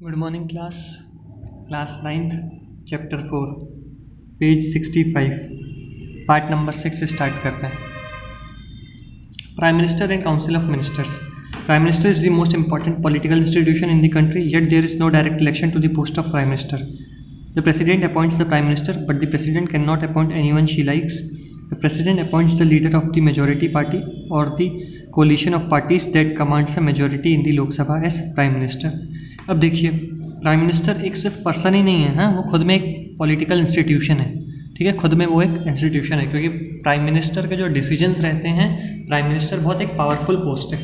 Good morning class 9th chapter 4 page 65 part number 6 start करते हैं। Prime minister and council of ministers. Prime minister is the most important political institution in the country, yet there is no direct election to the post of prime minister. The president appoints the prime minister, but the president can not appoint anyone she likes. The President appoints the leader of the majority party or the coalition of parties that commands a majority in the Lok Sabha as Prime Minister। अब देखिए, prime minister एक सिर्फ person ही नहीं है, हाँ, वो खुद में एक पॉलिटिकल इंस्टीट्यूशन है। ठीक है, खुद में वो एक इंस्टीट्यूशन है, क्योंकि प्राइम मिनिस्टर के जो डिसीजंस रहते हैं, प्राइम मिनिस्टर बहुत एक पावरफुल पोस्ट है,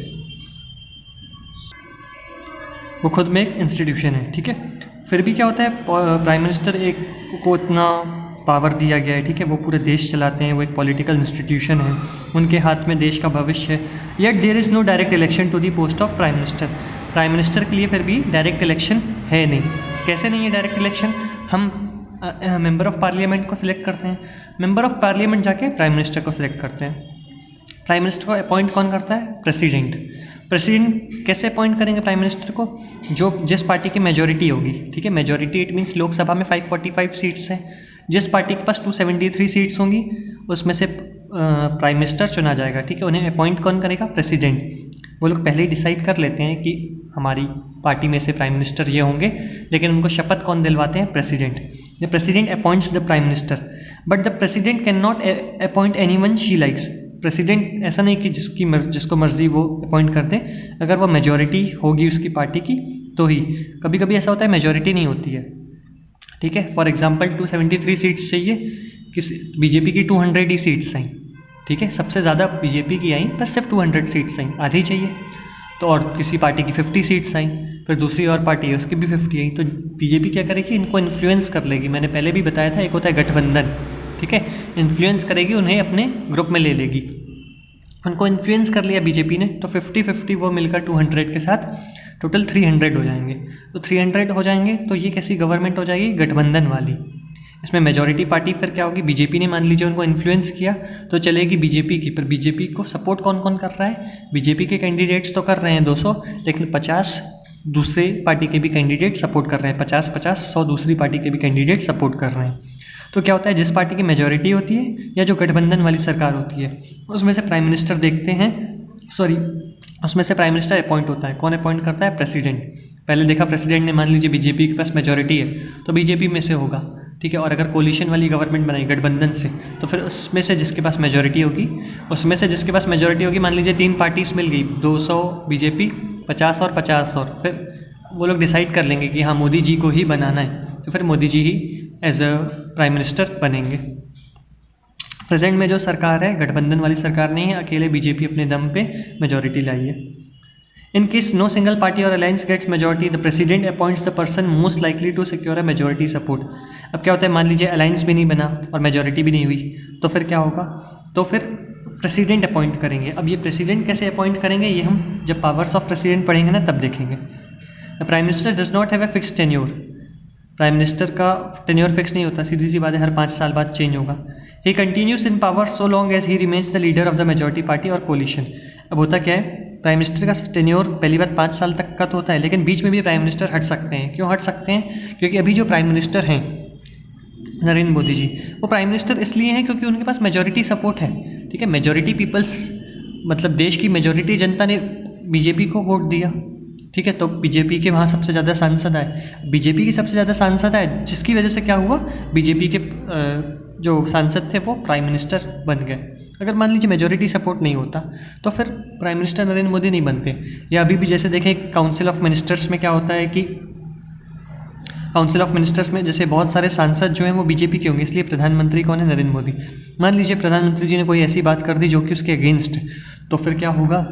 वो खुद में एक इंस्टीट्यूशन है। ठीक है, फिर भी क्या होता है, प्राइम मिनिस्टर एक को इतना पावर दिया गया है, ठीक है, वो पूरे देश चलाते हैं, वो एक पॉलिटिकल इंस्टीट्यूशन है, उनके हाथ में देश का भविष्य है। Yet there is no direct election to the post of prime minister. Prime minister के लिए फिर भी डायरेक्ट इलेक्शन है नहीं। कैसे नहीं है डायरेक्ट इलेक्शन? हम मेंबर ऑफ पार्लियामेंट को सिलेक्ट करते हैं, मेंबर ऑफ पार्लियामेंट जाके प्राइम मिनिस्टर को सिलेक्ट करते हैं। प्राइम मिनिस्टर को अपॉइंट कौन करता है? प्रेसिडेंट। प्रेसिडेंट कैसे अपॉइंट करेंगे प्राइम मिनिस्टर को? जो जिस पार्टी की मेजोरिटी होगी, ठीक है, मेजोरिटी इट मीन्स लोकसभा में 545 सीट्स हैं, जिस पार्टी के पास 273 सीट्स होंगी उसमें से प्राइम मिनिस्टर चुना जाएगा। ठीक है, उन्हें अपॉइंट कौन करेगा? प्रेसिडेंट। वो लोग पहले ही डिसाइड कर लेते हैं कि हमारी पार्टी में से प्राइम मिनिस्टर ये होंगे, लेकिन उनको शपथ कौन दिलवाते हैं? President. The president appoints the prime minister, but the president can not appoint anyone she likes. President ऐसा नहीं कि जिसको मर्जी वो अपॉइंट कर दे, अगर वो मेजोरिटी होगी उसकी पार्टी की तो ही। कभी कभी ऐसा होता है मेजोरिटी नहीं होती है, ठीक है, फॉर एग्जांपल 273 सीट्स चाहिए, किसी बीजेपी की 200 ही सीट्स आई, ठीक है, सबसे ज़्यादा बीजेपी की आई, पर सिर्फ 200 सीट्स आई, आधी चाहिए। तो और किसी पार्टी की 50 सीट्स आई, फिर दूसरी और पार्टी है उसकी भी 50 आई, तो बीजेपी क्या करेगी? इनको इन्फ्लुएंस कर लेगी। मैंने पहले भी बताया था, एक होता है गठबंधन, ठीक है, इन्फ्लुएंस करेगी, उन्हें अपने ग्रुप में ले लेगी। उनको इन्फ्लुएंस कर लिया बीजेपी ने, तो 50-50 वो मिलकर 200 के साथ टोटल 300 हो जाएंगे। तो 300 हो जाएंगे तो ये कैसी गवर्नमेंट हो जाएगी? गठबंधन वाली। इसमें मेजॉरिटी पार्टी फिर क्या होगी? बीजेपी ने मान लीजिए उनको इन्फ्लुएंस किया तो चलेगी बीजेपी की, पर बीजेपी को सपोर्ट कौन कौन कर रहा है? बीजेपी के कैंडिडेट्स तो कर रहे हैं 200, लेकिन 50 दूसरे पार्टी के भी कैंडिडेट सपोर्ट कर रहे हैं, 50-50 100 दूसरी पार्टी के भी कैंडिडेट सपोर्ट कर रहे हैं। तो क्या होता है, जिस पार्टी की मेजॉरिटी होती है या जो गठबंधन वाली सरकार होती है, उसमें से प्राइम मिनिस्टर देखते हैं, उसमें से प्राइम मिनिस्टर अपॉइंट होता है। कौन अपॉइंट करता है? प्रेसिडेंट। पहले देखा प्रेसिडेंट ने मान लीजिए बीजेपी के पास मेजॉरिटी है तो बीजेपी में से होगा, ठीक है, और अगर कोलिशन वाली गवर्नमेंट बनाई गठबंधन से तो फिर उसमें से जिसके पास मेजॉरिटी होगी, उसमें से जिसके पास मेजॉरिटी होगी, मान लीजिए 3 पार्टीज मिल गई, 200 बीजेपी, 50 और 50 और, फिर वो लोग डिसाइड कर लेंगे कि हाँ मोदी जी को ही बनाना है, तो फिर मोदी जी ही एज अ प्राइम मिनिस्टर बनेंगे। प्रेजेंट में जो सरकार है गठबंधन वाली सरकार नहीं है, अकेले बीजेपी अपने दम पे मेजॉरिटी लाई है। In case no single party और alliance gets majority, the president appoints the person most likely to secure a majority support. अब क्या होता है, मान लीजिए अलायंस भी नहीं बना और मेजॉरिटी भी नहीं हुई, तो फिर क्या होगा? तो फिर प्रेसिडेंट अपॉइंट करेंगे। अब ये प्रेसिडेंट कैसे अपॉइंट करेंगे, ये हम जब पावर्स ऑफ प्रेसिडेंट पढ़ेंगे ना तब देखेंगे। The prime minister does not have a fix tenure. Prime minister का टेन्योर फिक्स नहीं होता, सीधी सी बात है, हर 5 साल बाद चेंज होगा। He continues in power so long as he remains the leader of the majority party और कोलिशन। अब होता क्या है, प्राइम मिनिस्टर का टेन्योर पहली बात 5 साल तक का तो होता है, लेकिन बीच में भी प्राइम मिनिस्टर हट सकते हैं। क्यों हट सकते हैं? क्योंकि अभी जो प्राइम मिनिस्टर हैं नरेंद्र मोदी जी, वो प्राइम मिनिस्टर इसलिए हैं क्योंकि उनके पास मेजॉरिटी सपोर्ट है, ठीक है, मेजॉरिटी पीपल्स, मतलब देश की मेजॉरिटी जनता ने बीजेपी को वोट दिया, ठीक है, तो बीजेपी के वहाँ सबसे ज़्यादा सांसद आए, बीजेपी के सबसे ज़्यादा सांसद आए, जिसकी वजह से क्या हुआ, बीजेपी के जो सांसद थे वो प्राइम मिनिस्टर बन गए। अगर मान लीजिए मेजॉरिटी सपोर्ट नहीं होता तो फिर प्राइम मिनिस्टर नरेंद्र मोदी नहीं बनते। या अभी भी जैसे देखें काउंसिल ऑफ मिनिस्टर्स में क्या होता है कि काउंसिल ऑफ मिनिस्टर्स में जैसे बहुत सारे सांसद जो हैं वो बीजेपी के होंगे, इसलिए प्रधानमंत्री कौन है? नरेंद्र मोदी। मान लीजिए प्रधानमंत्री जी ने कोई ऐसी बात कर दी जो कि उसके अगेंस्ट है, तो फिर क्या होगा?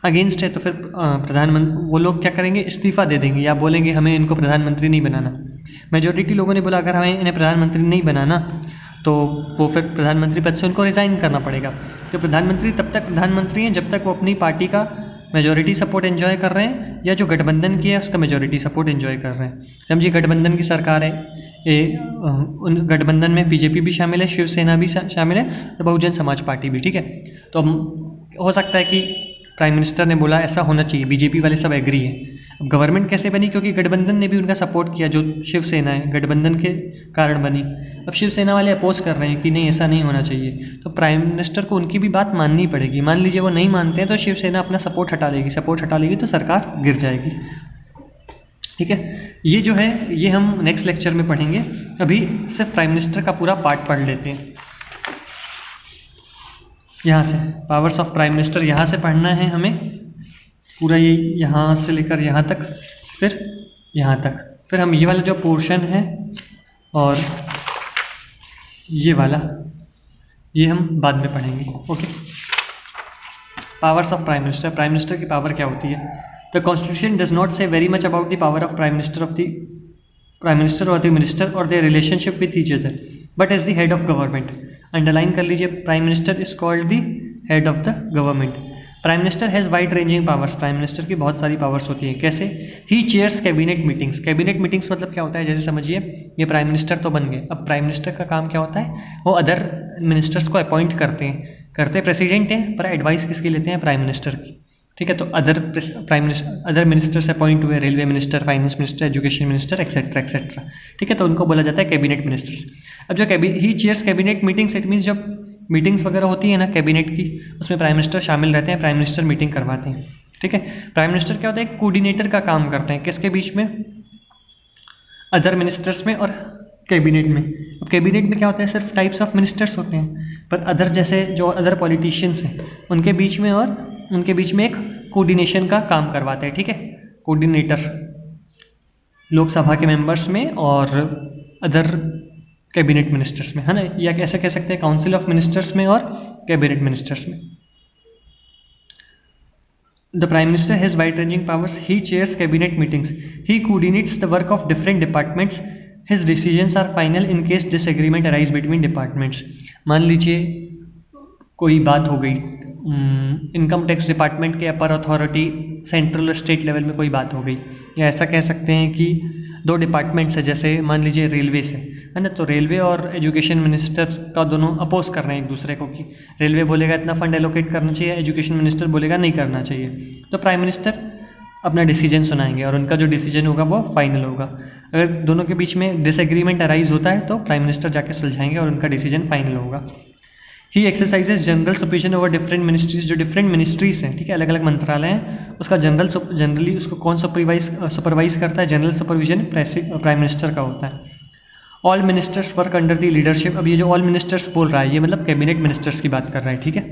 अगेंस्ट है तो फिर प्रधानमंत्री वो लोग क्या करेंगे? इस्तीफा दे देंगे या बोलेंगे हमें इनको प्रधानमंत्री नहीं बनाना। मेजॉरिटी लोगों ने बोला अगर हमें इन्हें प्रधानमंत्री नहीं बनाना तो वो फिर प्रधानमंत्री पद से उनको रिज़ाइन करना पड़ेगा। तो प्रधानमंत्री तब तक प्रधानमंत्री हैं जब तक वो अपनी पार्टी का मेजॉरिटी सपोर्ट एंजॉय कर रहे हैं या जो गठबंधन की है उसका मेजॉरिटी सपोर्ट एंजॉय कर रहे हैं। समझिए गठबंधन की सरकार है, उन गठबंधन में बीजेपी भी शामिल है, शिवसेना भी शामिल है, तो बहुजन समाज पार्टी भी, ठीक है। तो हो सकता है कि प्राइम मिनिस्टर ने बोला ऐसा होना चाहिए, बीजेपी वाले सब एग्री है। अब गवर्नमेंट कैसे बनी? क्योंकि गठबंधन ने भी उनका सपोर्ट किया, जो शिवसेना है गठबंधन के कारण बनी। अब शिवसेना वाले अपोज कर रहे हैं कि नहीं ऐसा नहीं होना चाहिए, तो प्राइम मिनिस्टर को उनकी भी बात माननी पड़ेगी। मान लीजिए वो नहीं मानते हैं तो शिवसेना अपना सपोर्ट हटा लेगी तो सरकार गिर जाएगी। ठीक है, ये जो है ये हम नेक्स्ट लेक्चर में पढ़ेंगे। अभी सिर्फ प्राइम मिनिस्टर का पूरा पार्ट पढ़ लेते हैं। यहाँ से पावर्स ऑफ प्राइम मिनिस्टर यहाँ से पढ़ना है हमें पूरा, ये यहाँ से लेकर यहाँ तक, फिर यहाँ तक, फिर हम ये वाला जो पोर्शन है और ये वाला ये हम बाद में पढ़ेंगे। Okay, powers of prime minister. Prime minister की पावर क्या होती है? The constitution does not say very much about the power of prime minister और द मिनिस्टर और their relationship with each other, but as the head of government. Underline कर लीजिए, prime minister is called the head of the government. Prime minister has wide ranging powers. Prime minister की बहुत सारी powers होती हैं। कैसे? He chairs cabinet meetings. Cabinet meetings मतलब क्या होता है? जैसे समझिए ये प्राइम मिनिस्टर तो बन गए, अब प्राइम मिनिस्टर का काम क्या होता है? वो अदर मिनिस्टर्स को अपॉइंट करते हैं प्रेसिडेंट हैं, पर एडवाइस किसकी लेते हैं? प्राइम मिनिस्टर की। ठीक है, तो अदर मिनिस्टर से अपॉइंट हुए, railway minister, finance minister, education minister, etcetera etcetera. ठीक है, तो उनको बोला जाता है कैबिनेट मिनिस्टर्स। अब जो he chairs cabinet meetings, it means जब मीटिंग्स वगैरह होती है ना कैबिनेट की, उसमें प्राइम मिनिस्टर शामिल रहते हैं, प्राइम मिनिस्टर मीटिंग करवाते हैं। ठीक है, प्राइम मिनिस्टर क्या होता है? कोऑर्डिनेटर का काम करते हैं। किसके बीच में? अदर मिनिस्टर्स में और कैबिनेट में। अब कैबिनेट में क्या होता है? सिर्फ टाइप्स ऑफ मिनिस्टर्स होते हैं, पर अदर जैसे जो अदर पॉलिटिशियंस हैं उनके बीच में एक कोऑर्डिनेशन का काम करवाते हैं। ठीक है, कोऑर्डिनेटर लोकसभा के मेंबर्स में और अदर कैबिनेट मिनिस्टर्स में, है ना, या कैसे कह सकते हैं काउंसिल ऑफ मिनिस्टर्स में और कैबिनेट मिनिस्टर्स में। The prime minister has wide ranging powers. He chairs cabinet meetings. He coordinates the work of different departments. His decisions are final in case disagreement arise between departments. मान लीजिए कोई बात हो गई, income tax department के अपर authority central और state level में कोई बात हो गई, या ऐसा कह सकते हैं कि दो डिपार्टमेंट्स है, जैसे मान लीजिए रेलवे से, है ना, तो रेलवे और एजुकेशन मिनिस्टर का दोनों अपोज कर रहे हैं एक दूसरे को कि रेलवे बोलेगा इतना फंड एलोकेट करना चाहिए, एजुकेशन मिनिस्टर बोलेगा नहीं करना चाहिए। तो प्राइम मिनिस्टर अपना डिसीजन सुनाएंगे और उनका जो डिसीजन होगा वो फाइनल होगा। अगर दोनों के बीच में डिसएग्रीमेंट अराइज होता है तो प्राइम मिनिस्टर जाके सुलझाएंगे और उनका डिसीजन फाइनल होगा। ही exercises general supervision over different ministries. जो डिफरेंट मिनिस्ट्रीज हैं, ठीक है, अलग अलग मंत्रालय हैं, उसका जनरली उसको कौन सुपरवाइज करता है? जनरल सुपरविजन प्राइम मिनिस्टर का होता है। All ministers work under the leadership. अब ये जो ऑल मिनिस्टर्स बोल रहा है ये मतलब कैबिनेट मिनिस्टर्स की बात कर रहा है। ठीक है,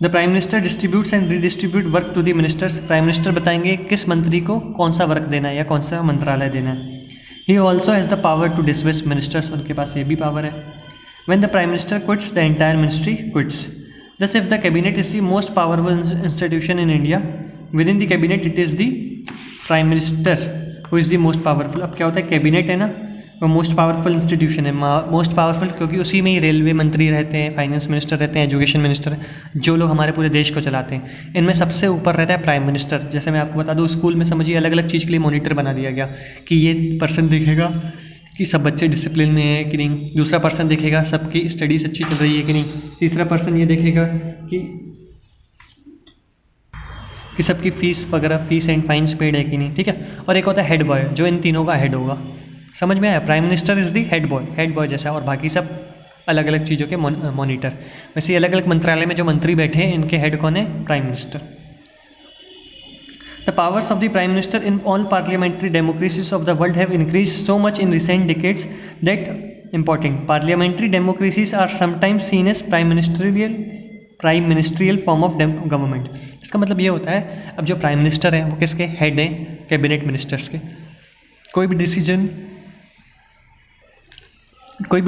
the prime minister distributes and redistribute work to the ministers. Prime minister बताएंगे किस मंत्री को कौन सा वर्क देना है या कौन सा मंत्रालय देना है। He also has the power to dismiss ministers. उनके पास ये भी पावर है। When the Prime Minister quits, the entire ministry quits. Thus, if the cabinet is the most powerful institution in India, within the cabinet it is the Prime Minister who is the most powerful. अब क्या होता है? Cabinet है ना, वो most powerful institution है। Most powerful क्योंकि उसी में ही रेलवे मंत्री रहते हैं, फाइनेंस मिनिस्टर रहते हैं, एजुकेशन मिनिस्टर, जो लोग हमारे पूरे देश को चलाते हैं। इनमें सबसे ऊपर रहता है प्राइम मिनिस्टर। जैसे मैं आपको बता दूँ, स्कूल में समझिए अलग अलग चीज़ के लिए मॉनिटर बना दिया गया कि ये पर्सन देखेगा कि सब बच्चे डिसिप्लिन में है कि नहीं, दूसरा पर्सन देखेगा सबकी स्टडीज अच्छी चल रही है कि नहीं, तीसरा पर्सन ये देखेगा कि सबकी फीस वगैरह, फीस एंड फाइन्स पेड है कि नहीं। ठीक है, और एक होता है हेड बॉय, जो इन तीनों का हेड होगा। समझ में आया? Prime minister is the head boy जैसा, और बाकी सब अलग अलग चीज़ों के मॉनिटर। वैसे अलग अलग मंत्रालय में जो मंत्री बैठे हैं इनके हेड कौन है? Prime minister. The powers of the Prime Minister in all parliamentary democracies of the world have increased so much in recent decades that important parliamentary democracies are sometimes seen as prime ministerial form of government. इसका मतलब ये होता है, अब जो prime minister है वो किसके हेड हैं? कैबिनेट मिनिस्टर्स के। कोई भी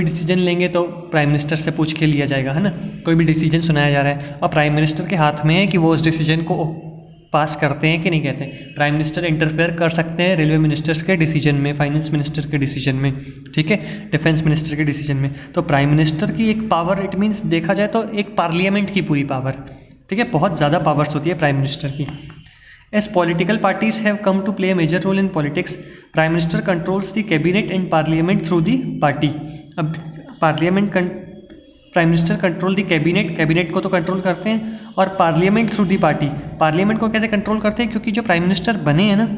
डिसीजन लेंगे तो प्राइम मिनिस्टर से पूछ के लिया जाएगा, है ना। कोई भी डिसीजन सुनाया जा रहा है और प्राइम मिनिस्टर के हाथ में है कि वो उस डिसीजन को पास करते हैं कि नहीं कहते हैं। प्राइम मिनिस्टर इंटरफेयर कर सकते हैं रेलवे मिनिस्टर्स के डिसीजन में, फाइनेंस मिनिस्टर के डिसीजन में, ठीक है, डिफेंस मिनिस्टर के डिसीजन में। तो प्राइम मिनिस्टर की एक पावर, इट मीन्स देखा जाए तो एक पार्लियामेंट की पूरी पावर, ठीक है, बहुत ज़्यादा पावर्स होती है प्राइम मिनिस्टर की। As political parties have come to play a major role in politics, prime minister controls the cabinet and parliament through the party. अब prime prime minister control the cabinet, cabinet को तो control करते हैं, और parliament through the party, parliament को कैसे control करते हैं, क्योंकि जो प्राइम मिनिस्टर बने हैं ना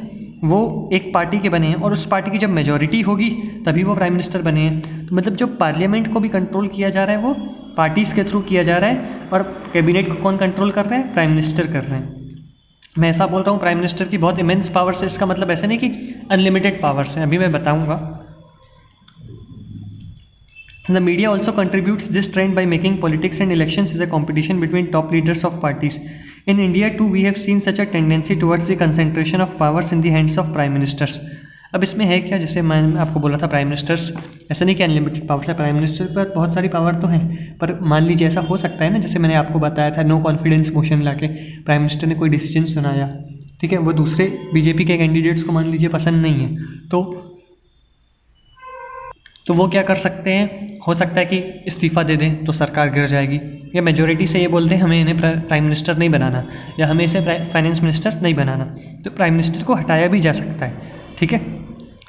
वो एक पार्टी के बने हैं, और उस पार्टी की जब मेजॉरिटी होगी तभी वो प्राइम मिनिस्टर बने हैं। तो मतलब जो पार्लियामेंट को भी कंट्रोल किया जा रहा है वो पार्टीज़ के थ्रू किया जा रहा है, और कैबिनेट को कौन कंट्रोल कर रहा है, प्राइम मिनिस्टर कर रहे हैं। मैं ऐसा बोल रहा हूँ प्राइम मिनिस्टर की बहुत इमेंस पावर्स है, इसका मतलब ऐसा नहीं कि अनलिमिटेड पावर्स हैं, अभी मैं बताऊँगा। The media also contributes this trend by making politics and elections is a competition between top leaders of parties. In India too, we have seen such a tendency towards the concentration of powers in the hands of prime ministers. अब इसमें है क्या, जैसे मैं आपको बोला था prime ministers, ऐसा नहीं कि अनलिमिटेड पावर्स है, प्राइम मिनिस्टर पर बहुत सारी पावर तो हैं, पर मान लीजिए ऐसा हो सकता है ना, जैसे मैंने आपको बताया था नो कॉन्फिडेंस मोशन लाके प्राइम मिनिस्टर ने कोई डिसीजन सुनाया, ठीक है, वो दूसरे बीजेपी के कैंडिडेट्स को मान लीजिए पसंद नहीं है, तो वो क्या कर सकते हैं, हो सकता है कि इस्तीफ़ा दे दें तो सरकार गिर जाएगी, या मेजोरिटी से ये बोल दें हमें इन्हें प्राइम मिनिस्टर नहीं बनाना, या हमें इसे फाइनेंस मिनिस्टर नहीं बनाना, तो प्राइम मिनिस्टर को हटाया भी जा सकता है, ठीक है।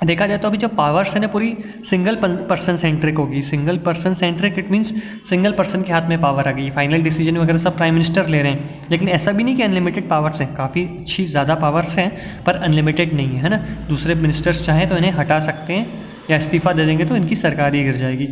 देखा जाए तो अभी जो पावर्स है ना पूरी सिंगल पर्सन सेंट्रिक होगी, single person centric it means single person के हाथ में पावर आ गई, फाइनल डिसीजन वगैरह सब प्राइम मिनिस्टर ले रहे हैं। लेकिन ऐसा भी नहीं कि अनलिमिटेड पावर्स हैं, काफ़ी अच्छी ज़्यादा पावर्स हैं, पर अनलिमिटेड नहीं है ना, दूसरे मिनिस्टर्स चाहें तो इन्हें हटा सकते हैं या इस्तीफ़ा दे देंगे तो इनकी सरकार ही गिर जाएगी।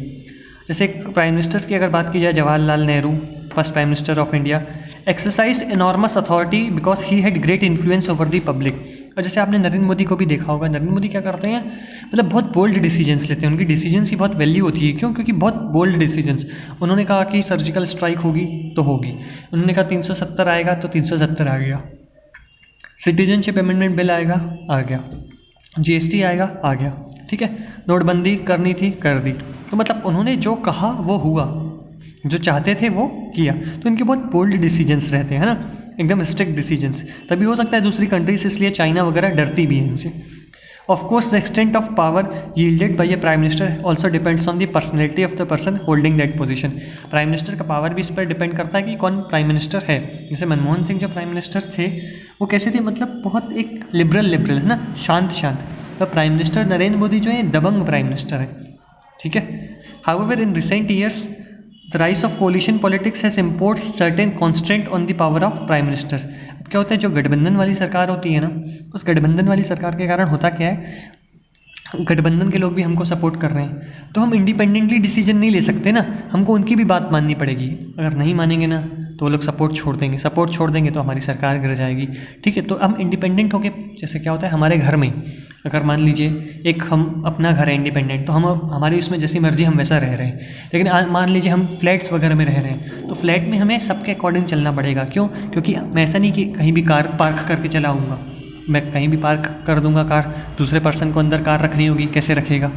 जैसे प्राइम मिनिस्टर्स की अगर बात की जाए, Jawaharlal Nehru first prime minister of India exercised enormous authority because he had great influence over the public. और जैसे आपने नरेंद्र मोदी को भी देखा होगा, नरेंद्र मोदी क्या करते हैं, मतलब बहुत बोल्ड डिसीजंस लेते हैं, उनकी डिसीजंस की बहुत वैल्यू होती है, क्यों, क्योंकि बहुत बोल्ड डिसीजंस। उन्होंने कहा कि सर्जिकल स्ट्राइक होगी तो होगी, उन्होंने कहा 370 आएगा तो 370 आ गया, सिटीजनशिप अमेंडमेंट बिल आएगा आ गया, GST आएगा आ गया, ठीक है, नोटबंदी करनी थी कर दी। तो मतलब उन्होंने जो कहा वो हुआ, जो चाहते थे वो किया। तो इनके बहुत बोल्ड डिसीजंस रहते हैं ना, एकदम स्ट्रिक्ट डिसीजंस। तभी हो सकता है दूसरी कंट्रीज, इसलिए चाइना वगैरह डरती भी है इनसे। Of course the extent of power yielded by a prime minister also depends on the personality of the person holding that position. Prime minister का पावर भी इस पर डिपेंड करता है कि कौन प्राइम मिनिस्टर है। जैसे मनमोहन सिंह जो प्राइम मिनिस्टर थे वो कैसे थे, मतलब बहुत एक लिबरल है ना, शांत। तो प्राइम मिनिस्टर नरेंद्र मोदी जो है दबंग प्राइम मिनिस्टर है, ठीक है। However in recent years the rise of coalition politics has import certain constant on the power of prime minister. अब क्या होता है, जो गठबंधन वाली सरकार होती है ना, उस गठबंधन वाली सरकार के कारण होता क्या है, गठबंधन के लोग भी हमको सपोर्ट कर रहे हैं, तो हम इंडिपेंडेंटली डिसीजन नहीं ले सकते ना, हमको उनकी भी बात माननी पड़ेगी। अगर नहीं मानेंगे ना तो वो लोग सपोर्ट छोड़ देंगे तो हमारी सरकार गिर जाएगी, ठीक है। तो हम इंडिपेंडेंट होके, जैसे क्या होता है हमारे घर में, अगर मान लीजिए एक हम अपना घर है इंडिपेंडेंट, तो हम हमारी उसमें जैसी मर्जी हम वैसा रह रहे हैं। लेकिन मान लीजिए हम फ्लैट्स वगैरह में रह रहे हैं, तो फ्लैट में हमें सबके अकॉर्डिंग चलना पड़ेगा। क्यों? क्योंकि मैं ऐसा नहीं कि कहीं भी कार पार्क करके चला आऊँगा, मैं कहीं भी पार्क कर दूंगा कार, दूसरे पर्सन को अंदर कार रखनी होगी, कैसे रखेगा,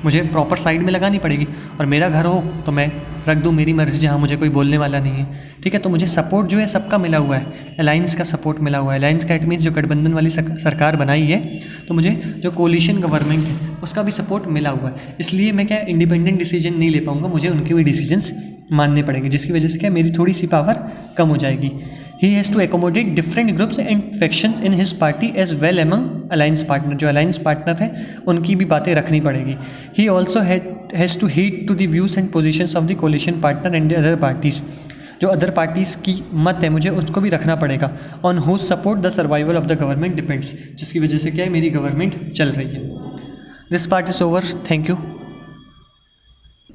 मुझे प्रॉपर साइड में लगानी पड़ेगी। और मेरा घर हो तो मैं रख दूँ, मेरी मर्जी, जहाँ मुझे कोई बोलने वाला नहीं है, ठीक है। तो मुझे सपोर्ट जो है सबका मिला हुआ है, अलायंस का सपोर्ट मिला हुआ है। अलायंस का इट मीन्स जो गठबंधन वाली सरकार बनाई है, तो मुझे जो कोलिशन गवर्नमेंट है उसका भी सपोर्ट मिला हुआ है। इसलिए मैं क्या इंडिपेंडेंट डिसीजन नहीं ले पाऊँगा, मुझे उनके भी डिसीजंस मानने पड़ेंगे, जिसकी वजह से क्या मेरी थोड़ी सी पावर कम हो जाएगी। He has to accommodate different groups and factions in his party as well among alliance partner। जो alliance partner है उनकी भी बातें रखनी पड़ेगी। He also has to heed to the views and positions of the coalition partner and the other parties। जो other parties की मत है मुझे उसको भी रखना पड़ेगा। On whose support the survival of the government depends। जिसकी वजह से क्या है मेरी गवर्नमेंट चल रही है। This part is over। Thank you।